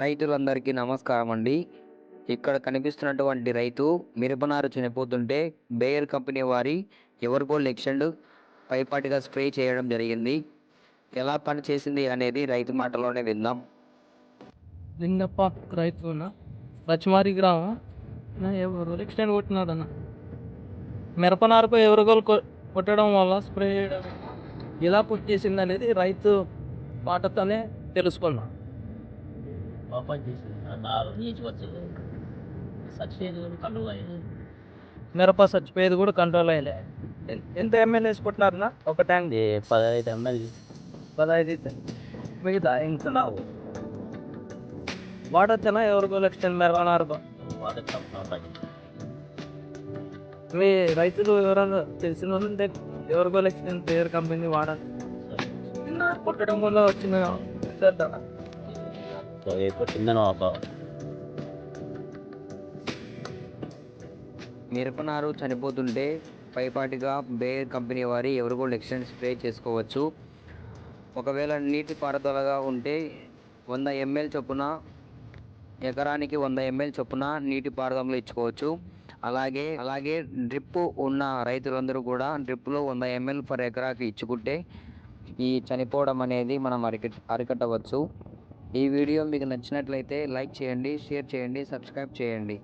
రైతులందరికీ నమస్కారం అండి. ఇక్కడ కనిపిస్తున్నటువంటి రైతు మిరపనారు చనిపోతుంటే బేయర్ కంపెనీ వారి ఎవరిగోల్డ్ ఎక్స్టెండ్ పైపాటిగా స్ప్రే చేయడం జరిగింది. ఎలా పని చేసింది అనేది రైతు మాటలోనే విందాం. లింగప్ప రైతున్నా పచ్చిమారి గ్రామం ఎవరు ఎక్స్టెండ్ కొట్టినాడన్న మిరపనారుకు ఎవరుగోలు కొట్టడం వల్ల స్ప్రే చేయడం ఎలా పుట్టేసింది అనేది రైతు మాటతోనే తెలుసుకున్నాం. మిరప చచ్చిపోయేది కూడా కంట్రోల్ అయ్యలే. ఎంత ఎంఎల్ వేసుకుంటున్నారన్నా ఒక ట్యాంక్ 15 ml 15 మిగతా ఇంకా వాడొచ్చనా ఎవరిగోలు ఎక్స్టెండ్ మిరపనారుకు? మీ రైతులు ఎవరైనా తెలిసిన వాళ్ళు ఉంటే ఎవరిగోలు ఎక్స్టెండ్ బేయర్ కంపెనీ వాడాలి. కొట్టడం వల్ల వచ్చిన మిరపనారు చనిపోతుంటే పైపాటిగా బేయర్ కంపెనీ వారి ఎవరిగోల్డ్ ఎక్స్టెండ్ స్ప్రే చేసుకోవచ్చు. ఒకవేళ నీటి పారుదలగా ఉంటే 100 ml చొప్పున ఎకరానికి 100 ml చొప్పున నీటి పారుదలలో ఇచ్చుకోవచ్చు. అలాగే డ్రిప్ ఉన్న రైతులందరూ కూడా డ్రిప్లో 100 ml పర్ ఎకరాకి ఇచ్చుకుంటే ఈ చనిపోవడం అనేది మనం అరికట్టవచ్చు. ఈ వీడియో మీకు నచ్చినట్లయితే లైక్ చేయండి, షేర్ చేయండి, సబ్స్క్రైబ్ చేయండి.